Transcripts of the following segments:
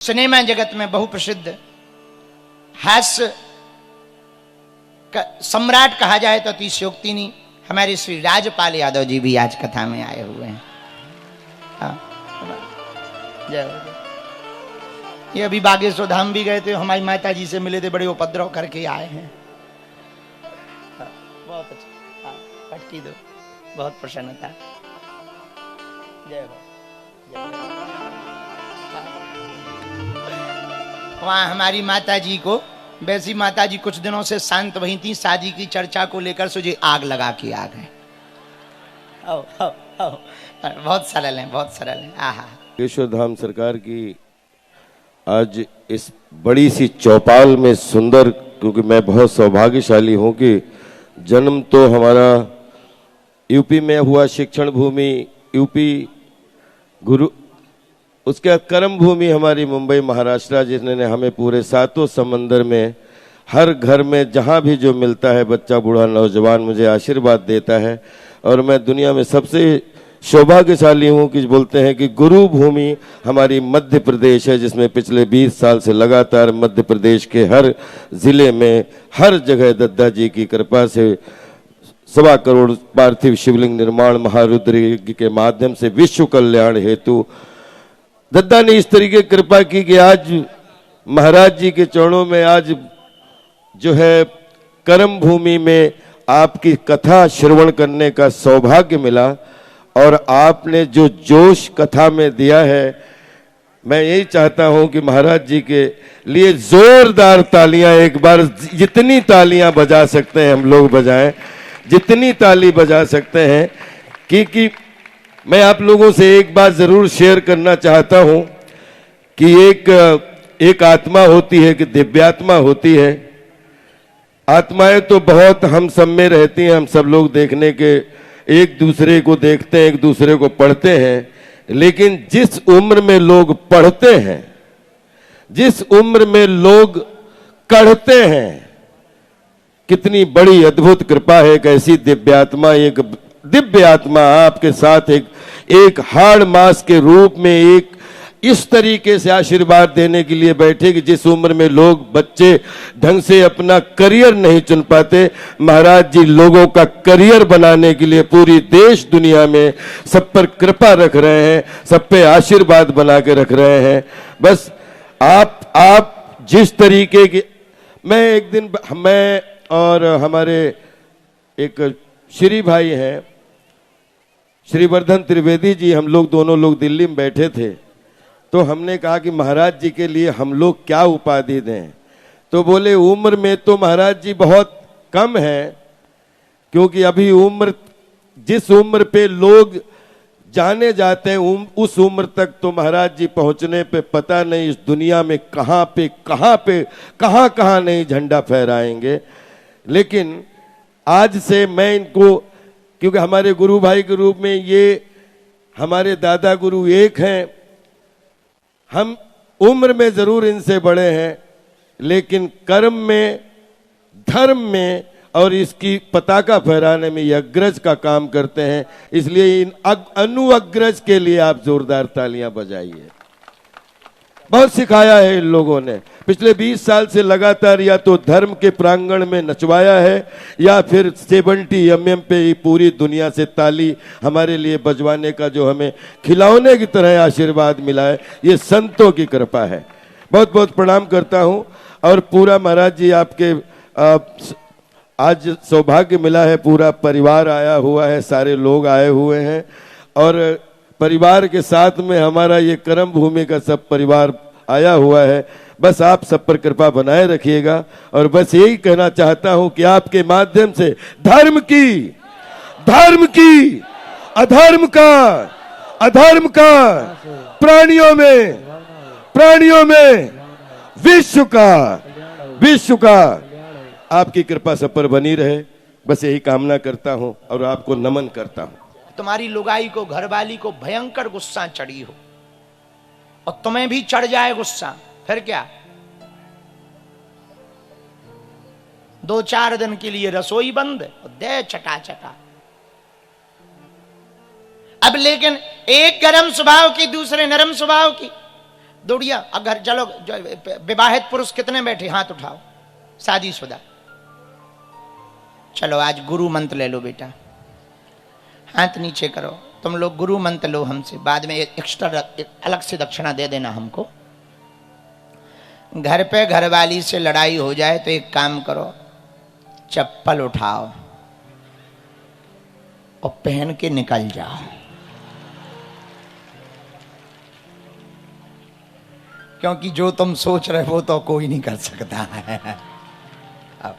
Cinema जगत में बहुप्रसिद्ध हास्य सम्राट कहा जाए तो अतिशयोक्ति नहीं, हमारे श्री राजपाल यादव जी भी आज कथा में आए हुए हैं। ये अभी बागेश्वर धाम भी गए थे, हमारी माता जी से मिले थे, बड़े उपद्रव करके आए हैं। बहुत अच्छा, पट्टी दो, बहुत प्रसन्नता। जय हो। वहां हमारी माता जी को, वैसी माता जी कुछ दिनों से शांत वही थी, शादी की चर्चा को लेकर सोचे आग लगा के आ गए। बहुत सरल है, बहुत सरल है। आहा, बागेश्वर धाम सरकार की आज इस बड़ी सी चौपाल में सुंदर, क्योंकि मैं बहुत सौभाग्यशाली हूं कि जन्म तो हमारा यूपी में हुआ, शिक्षण भूमि यूपी, गुरु उसके कर्म भूमि हमारी मुंबई महाराष्ट्र, जिसने हमें पूरे सातों समंदर में हर घर में जहां भी जो मिलता है, बच्चा बूढ़ा नौजवान मुझे आशीर्वाद देता है। और मैं दुनिया में सबसे सौभाग्यशाली हूं कि बोलते हैं कि गुरु भूमि हमारी मध्य प्रदेश है, जिसमें पिछले 20 साल से लगातार मध्य प्रदेश के हर जिले में हर जगह दद्दा जी की कृपा से 1.25 करोड़ पार्थिव शिवलिंग निर्माण महारुद्र यज्ञ के माध्यम से विश्व कल्याण हेतु दद्दा ने इस तरीके कृपा की कि आज महाराज जी के चरणों में आज जो है कर्म भूमि में आपकी कथा श्रवण करने का सौभाग्य मिला। और आपने जो जोश कथा में दिया है, मैं यही चाहता हूं कि महाराज जी के लिए जोरदार तालियां, एक बार जितनी तालियां बजा सकते हैं हम लोग बजाएं, जितनी ताली बजा सकते हैं। क्योंकि मैं आप लोगों से एक बात जरूर शेयर करना चाहता हूं कि एक आत्मा होती है कि दिव्यात्मा होती है। आत्माएं तो बहुत हम सब में रहती हैं, हम सब लोग देखने के एक दूसरे को देखते हैं, एक दूसरे को पढ़ते हैं, लेकिन जिस उम्र में लोग पढ़ते हैं, जिस उम्र में लोग कढ़ते हैं, कितनी बड़ी अद्भुत कृपा है। एक ऐसी दिव्यात्मा, एक दिव्य आत्मा आपके साथ एक हाड़ मास के रूप में एक इस तरीके से आशीर्वाद देने के लिए बैठे कि जिस उम्र में लोग बच्चे ढंग से अपना करियर नहीं चुन पाते, महाराज जी लोगों का करियर बनाने के लिए पूरी देश दुनिया में सब पर कृपा रख रहे हैं, सब पे आशीर्वाद बना के रख रहे हैं। बस आप जिस तरीके की, मैं एक दिन मैं और हमारे एक श्री भाई हैं श्रीवर्धन त्रिवेदी जी, हम लोग दोनों लोग दिल्ली में बैठे थे, तो हमने कहा कि महाराज जी के लिए हम लोग क्या उपाधि दें। तो बोले उम्र में तो महाराज जी बहुत कम है, क्योंकि अभी उम्र, जिस उम्र पे लोग जाने जाते हैं उस उम्र तक तो महाराज जी पहुंचने पे पता नहीं इस दुनिया में कहां नहीं झंडा फहराएंगे। लेकिन आज से मैं इनको, क्योंकि हमारे गुरु भाई के रूप में ये हमारे दादा गुरु एक हैं, हम उम्र में जरूर इनसे बड़े हैं, लेकिन कर्म में, धर्म में और इसकी पताका फहराने में ये अग्रज का काम करते हैं। इसलिए इन अनुअग्रज के लिए आप जोरदार तालियां बजाइए। बहुत सिखाया है इन लोगों ने, पिछले 20 साल से लगातार या तो धर्म के प्रांगण में नचवाया है या फिर 70 mm पे ही पूरी दुनिया से ताली हमारे लिए बजवाने का जो हमें खिलौने की तरह आशीर्वाद मिला है, ये संतों की कृपा है। बहुत बहुत प्रणाम करता हूं। और पूरा महाराज जी आपके आज सौभाग्य मिला है, पूरा परिवार आया हुआ है, सारे लोग आए हुए हैं और परिवार के साथ में हमारा ये कर्म भूमि का सब परिवार आया हुआ है। बस आप सब पर कृपा बनाए रखिएगा और बस यही कहना चाहता हूं कि आपके माध्यम से धर्म की, अधर्म का प्राणियों में विश्व का आपकी कृपा सब पर बनी रहे, बस यही कामना करता हूं और आपको नमन करता हूं। तुम्हारी लुगाई को, घरवाली को भयंकर गुस्सा चढ़ी हो और तुम्हें भी चढ़ जाए गुस्सा, फिर क्या? 2-4 दिन के लिए रसोई बंद और दे चटा। अब लेकिन एक गर्म स्वभाव की, दूसरे नरम स्वभाव की, दौड़िया अब घर चलो। विवाहित पुरुष कितने बैठे, हाथ उठाओ। शादीशुदा, चलो आज गुरु मंत्र ले लो बेटा, हाथ नीचे करो। तुम लोग गुरु मंत्र लो हमसे, बाद में एक्स्ट्रा अलग से दक्षिणा दे देना हमको। घर पे घरवाली से लड़ाई हो जाए तो एक काम करो, चप्पल उठाओ और पहन के निकल जाओ। क्योंकि जो तुम सोच रहे हो तो कोई नहीं कर सकता है। अब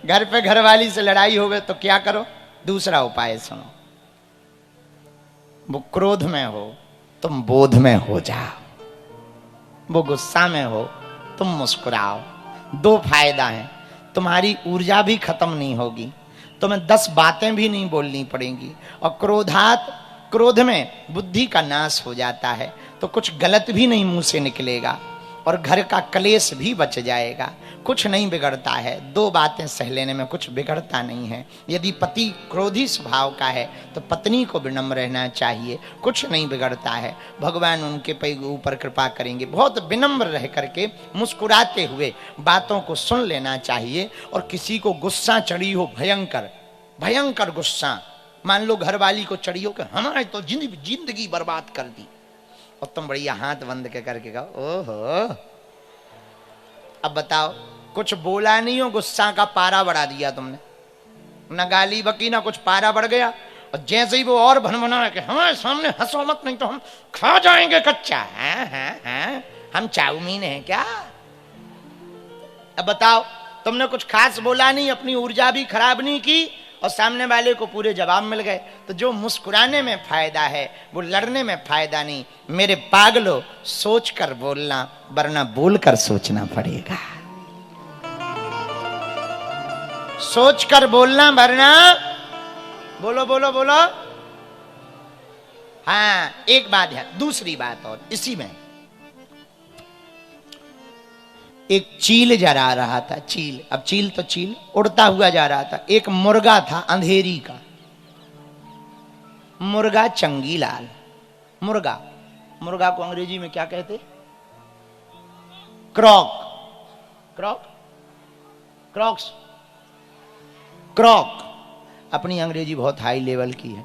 घर पे घरवाली से लड़ाई हो गई तो क्या करो, दूसरा उपाय सुनो। वो क्रोध में हो, तुम बोध में हो जाओ। वो गुस्सा में हो, तुम मुस्कुराओ। दो फायदा है, तुम्हारी ऊर्जा भी खत्म नहीं होगी, तुम्हें 10 बातें भी नहीं बोलनी पड़ेंगी। और क्रोध में बुद्धि का नाश हो जाता है, तो कुछ गलत भी नहीं मुंह से निकलेगा और घर का कलेश भी बच जाएगा। कुछ नहीं बिगड़ता है, 2 बातें सह लेने में कुछ बिगड़ता नहीं है। यदि पति क्रोधी स्वभाव का है तो पत्नी को विनम्र रहना चाहिए, कुछ नहीं बिगड़ता है। भगवान उनके ऊपर कृपा करेंगे। बहुत विनम्र रह करके मुस्कुराते हुए बातों को सुन लेना चाहिए। और किसी को गुस्सा चढ़ी हो, भयंकर भयंकर गुस्सा, मान लो घरवाली को चढ़ी हो कि हमारे तो जिंदगी बर्बाद कर दी, और तुम बढ़िया हाथ बंद के करके कहो ओहो। अब बताओ, कुछ बोला नहीं हो, गुस्सा का पारा बढ़ा दिया तुमने, न गाली बकी ना कुछ, पारा बढ़ गया। और जैसे ही वो और भनभना के हमारे सामने हंसो मत, नहीं तो हम खा जाएंगे कच्चा। हैं हम चाउमीन है क्या? अब बताओ, तुमने कुछ खास बोला नहीं, अपनी ऊर्जा भी खराब नहीं की और सामने वाले को पूरे जवाब मिल गए। तो जो मुस्कुराने में फायदा है वो लड़ने में फायदा नहीं। मेरे पागलो, सोच कर बोलना, वरना बोल कर सोचना पड़ेगा। सोच कर बोलना, वरना बोलो बोलो बोलो। हाँ, एक बात है, दूसरी बात और इसी में, एक चील जरा रहा था, चील, अब चील तो चील उड़ता हुआ जा रहा था। एक मुर्गा था अंधेरी का, मुर्गा चंगीलाल। मुर्गा, मुर्गा को अंग्रेजी में क्या कहते? क्रॉक, क्रॉक, क्रॉक्स, क्रॉक। अपनी अंग्रेजी बहुत हाई लेवल की है।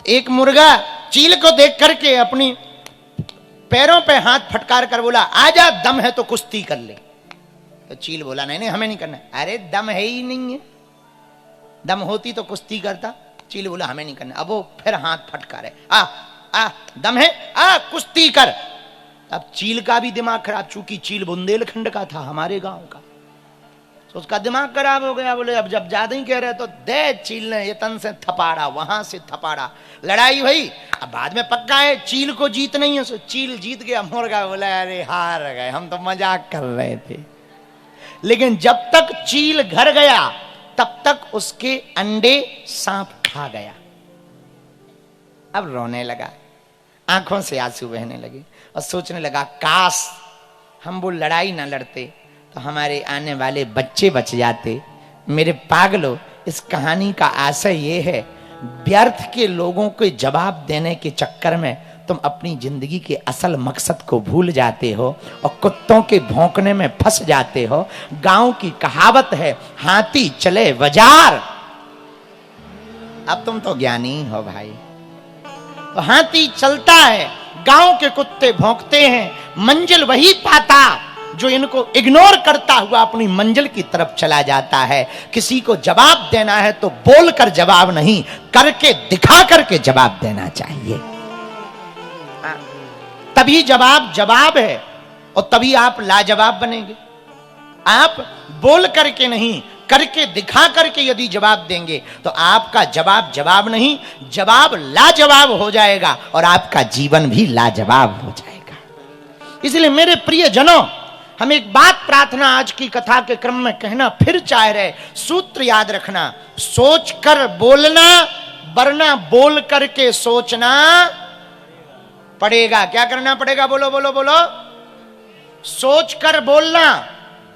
एक मुर्गा चील को देख करके अपनी पैरों पे हाथ फटकार कर बोला, आजा, दम है तो कुश्ती कर ले। तो चील बोला, नहीं नहीं हमें नहीं करना। अरे दम है ही नहीं है, दम होती तो कुश्ती करता। चील बोला हमें नहीं करना। अब वो फिर हाथ फटकारे, आ दम है, कुश्ती कर। अब चील का भी दिमाग खराब, चूंकि चील बुंदेलखंड का था, हमारे गांव का, तो उसका दिमाग खराब हो गया। बोले अब जब ज्यादा ही कह रहे तो दे। चील ने ये तन से थपाड़ा, वहां से थपाड़ा, लड़ाई हुई। अब बाद में पक्का है चील को जीत नहीं है, सो चील जीत गया। मुर्गा बोला अरे हार गए, हम तो मजाक कर रहे थे। लेकिन जब तक चील घर गया तब तक उसके अंडे सांप खा गया। अब रोने लगा, आंखों से आंसू बहने लगे और सोचने लगा काश हम वो लड़ाई ना लड़ते तो हमारे आने वाले बच्चे बच जाते। मेरे पागलों, इस कहानी का आशय ये है, व्यर्थ के लोगों के जवाब देने के चक्कर में तुम अपनी जिंदगी के असल मकसद को भूल जाते हो और कुत्तों के भौंकने में फंस जाते हो। गांव की कहावत है, हाथी चले बाजार। अब तुम तो ज्ञानी हो भाई। तो हाथी चलता है, गांव के कुत्ते भौंकते हैं, मंजिल वही पाता जो इनको इग्नोर करता हुआ अपनी मंजिल की तरफ चला जाता है। किसी को जवाब देना है तो बोलकर जवाब नहीं, करके दिखा करके जवाब देना चाहिए। तभी जवाब जवाब है और तभी आप लाजवाब बनेंगे। आप बोल करके नहीं, करके दिखा करके यदि जवाब देंगे तो आपका जवाब जवाब नहीं, जवाब लाजवाब हो जाएगा और आपका जीवन भी लाजवाब हो जाएगा। इसलिए मेरे प्रिय जनों, हम एक बात प्रार्थना आज की कथा के क्रम में कहना फिर चाह रहे, सूत्र याद रखना, सोच कर बोलना, वरना बोल करके सोचना पड़ेगा। क्या करना पड़ेगा? बोलो बोलो बोलो। सोच कर बोलना,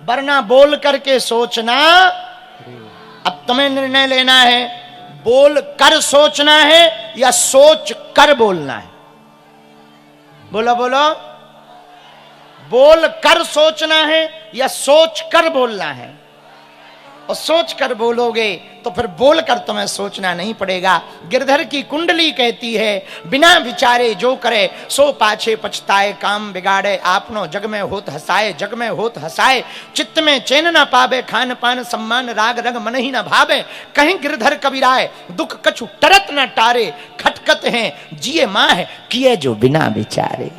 वरना बोल करके सोचना। अब तुम्हें निर्णय लेना है, बोल कर सोचना है या सोच कर बोलना है। बोलो बोलो। बोल कर सोचना है या सोच कर बोलना है? और सोच कर बोलोगे तो फिर बोल कर तुम्हें सोचना नहीं पड़ेगा। गिरधर की कुंडली कहती है, बिना विचारे जो करे सो पाछे पछताए, काम बिगाड़े आपनो जग में होत हसाए, जग में होत हसाए चित्त में चैन न पावे, खान पान सम्मान राग रंग मन ही न भावे, कहीं गिरधर कबीराए दुख कछु टरत न टारे, खटकत हैं जिए माँ है किए जो बिना विचारे।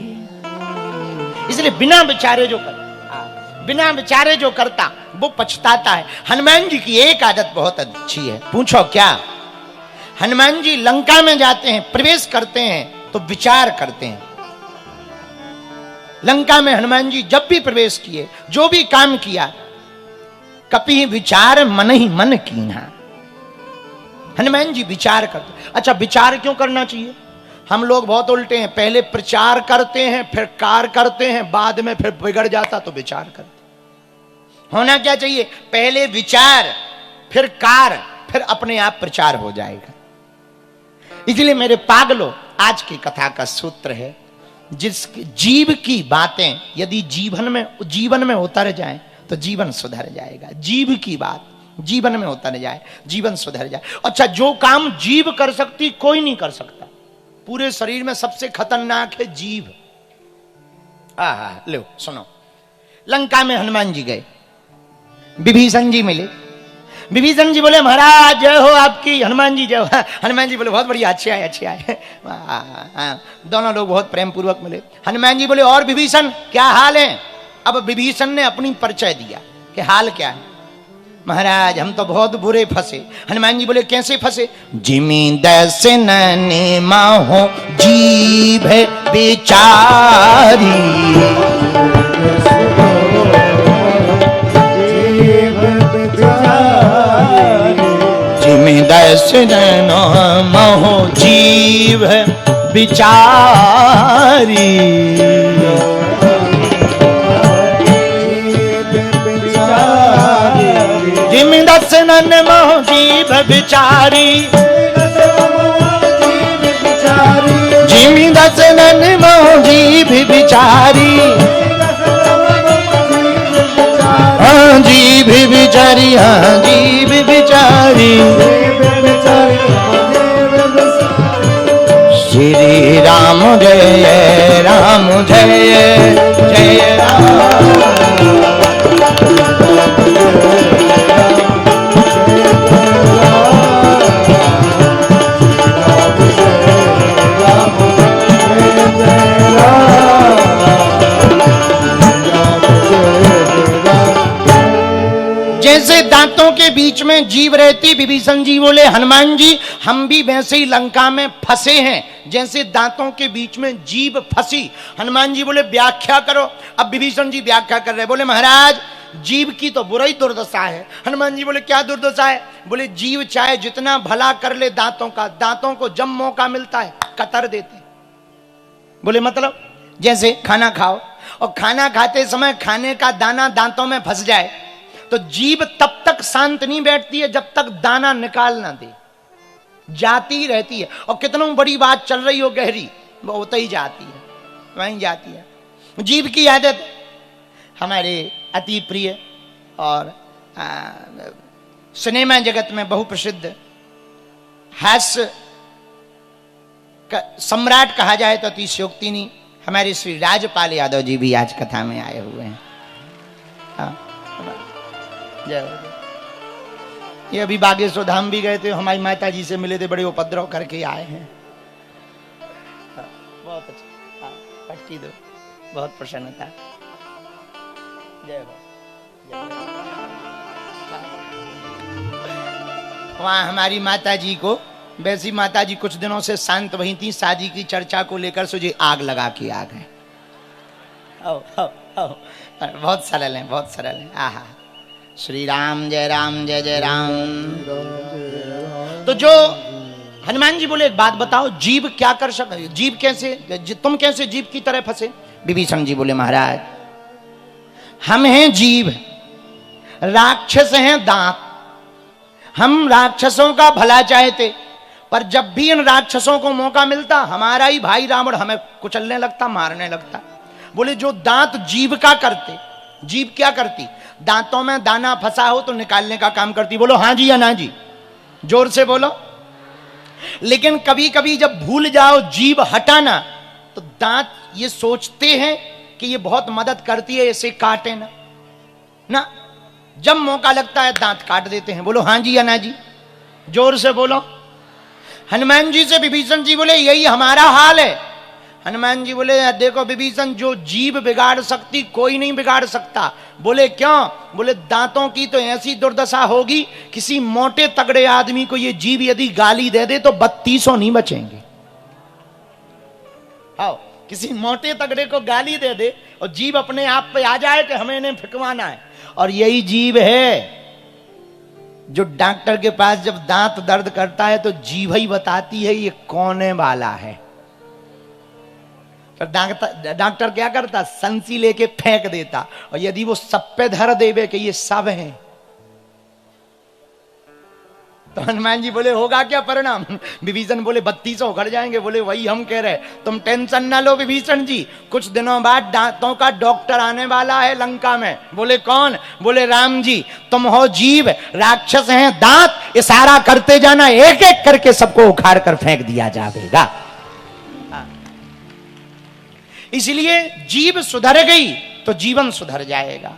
इसलिए बिना विचारे जो कर, बिना विचारे जो करता वो पछताता है। हनुमान जी की एक आदत बहुत अच्छी है, पूछो क्या? हनुमान जी लंका में जाते हैं, प्रवेश करते हैं तो विचार करते हैं। लंका में हनुमान जी जब भी प्रवेश किए, जो भी काम किया, कपि विचार मन ही मन कीन्हा। हनुमान जी विचार करते। अच्छा, विचार क्यों करना चाहिए? हम लोग बहुत उल्टे हैं, पहले प्रचार करते हैं फिर कार करते हैं, बाद में फिर बिगड़ जाता तो विचार करते हैं। होना क्या चाहिए? पहले विचार फिर कार, फिर अपने आप प्रचार हो जाएगा। इसलिए मेरे पागलों, आज की कथा का सूत्र है, जिस जीव की बातें यदि जीवन में उतर जाए तो जीवन सुधर जाएगा। जीव की बात जीवन में उतर जाए, जीवन सुधर जाए। अच्छा, जो काम जीव कर सकती कोई नहीं कर सकता। पूरे शरीर में सबसे खतरनाक है जीव। लो सुनो, लंका में हनुमान जी गए, विभीषण जी मिले। विभीषण जी बोले महाराज जय हो आपकी। हनुमान जी जय हो। हनुमान जी बोले बहुत बढ़िया, अच्छे आए अच्छे आए। दोनों लोग बहुत प्रेम पूर्वक मिले। हनुमान जी बोले और विभीषण क्या हाल है? अब विभीषण ने अपनी परिचय दिया कि हाल क्या है। महाराज हम तो बहुत बुरे फंसे। हनुमान जी बोले कैसे फंसे? जिमी दस नैने माहो जीभ बेचारी, जिमी दस नैनो माहो जीभ बिचारी, जिमी दस नैन मोह जीभ बिचारी, जिमी दस नैन मोह जीभ बिचारी, हाँ जीभ बिचारी, हाँ जीभ बिचारी। श्री राम जय राम जय जय राम। जैसे दांतों के बीच में जीभ रहती, विभीषण जी बोले हनुमान जी हम भी वैसे ही लंका में फंसे हैं, जैसे दांतों के बीच में जीभ फंसी। हनुमान जी बोले व्याख्या करो। अब विभीषण जी व्याख्या कर रहे, बोले महाराज जीभ की तो बुरी दुर्दशा है। हनुमान जी बोले क्या दुर्दशा है? बोले जीव चाहे जितना भला कर ले दांतों का, दांतों को जब मौका मिलता है कतर देते। बोले मतलब? जैसे खाना खाओ और खाना खाते समय खाने का दाना दांतों में फंस जाए तो जीभ तब तक शांत नहीं बैठती है जब तक दाना निकाल ना दे, जाती रहती है। और कितना बड़ी बात चल रही हो गहरी, वो होता ही जाती है, वहीं जाती है। जीभ की आदत हमारे अति प्रिय और सिनेमा जगत में बहुप्रसिद्ध हास्य सम्राट कहा जाए तो अतिशयोक्ति नहीं, हमारे श्री राजपाल यादव जी भी आज कथा में आए हुए हैं। ये अभी बागेश्वर धाम भी गए थे, हमारी माता जी से मिले थे, बड़े उपद्रव करके आए हैं। बहुत अच्छा, पट्टी दो, बहुत प्रसन्नता। जय हो। वहां हमारी माता जी को, वैसी माता जी कुछ दिनों से शांत वही थी, शादी की चर्चा को लेकर सोचे आग लगा के आ गए। बहुत सरल है, बहुत सरल है। आहा, श्री राम जय जय राम। तो जो हनुमान जी बोले एक बात बताओ, जीव क्या कर सकते? जीव कैसे, तुम कैसे जीव की तरह फंसे? विभीषण जी बोले महाराज हम हैं जीव, राक्षस हैं दांत। हम राक्षसों का भला चाहते, पर जब भी इन राक्षसों को मौका मिलता हमारा ही भाई रावण हमें कुचलने लगता, मारने लगता। बोले जो दांत जीभ का करते, जीभ क्या करती? दांतों में दाना फंसा हो तो निकालने का काम करती। बोलो हां जी या ना जी, जोर से बोलो। लेकिन कभी कभी जब भूल जाओ जीभ हटाना तो दांत ये सोचते हैं कि ये बहुत मदद करती है, इसे काटे ना। ना, जब मौका लगता है दांत काट देते हैं। बोलो हां जी या ना जी, जोर से बोलो। हनुमान जी से विभीषण जी बोले यही हमारा हाल है। हनुमान जी बोले देखो विभीषण, जो जीभ बिगाड़ सकती कोई नहीं बिगाड़ सकता। बोले क्यों? बोले दांतों की तो ऐसी दुर्दशा होगी, किसी मोटे तगड़े आदमी को ये जीभ यदि गाली दे दे तो 32 नहीं बचेंगे। आओ, किसी मोटे तगड़े को गाली दे दे और जीभ अपने आप पे आ जाए कि हमें इन्हें फिकवाना है। और यही जीभ है जो डॉक्टर के पास जब दांत दर्द करता है तो जीभ ही बताती है ये कौने वाला है। तो डॉक्टर क्या करता? संसी लेके फेंक देता, और यदि वो सब पे धर देवे कि ये सब हैं तो हनुमान जी बोले होगा क्या परिणाम? विभीषण बोले 32 उखड़ जाएंगे। बोले वही हम कह रहे, तुम टेंशन ना लो विभीषण जी, कुछ दिनों बाद दांतों का डॉक्टर आने वाला है लंका में। बोले कौन? बोले राम जी। तुम हो जीभ, राक्षस हैं दांत, इशारा करते जाना, एक एक करके सबको उखाड़ कर फेंक दिया जाएगा। इसलिए जीभ सुधर गई तो जीवन सुधर जाएगा।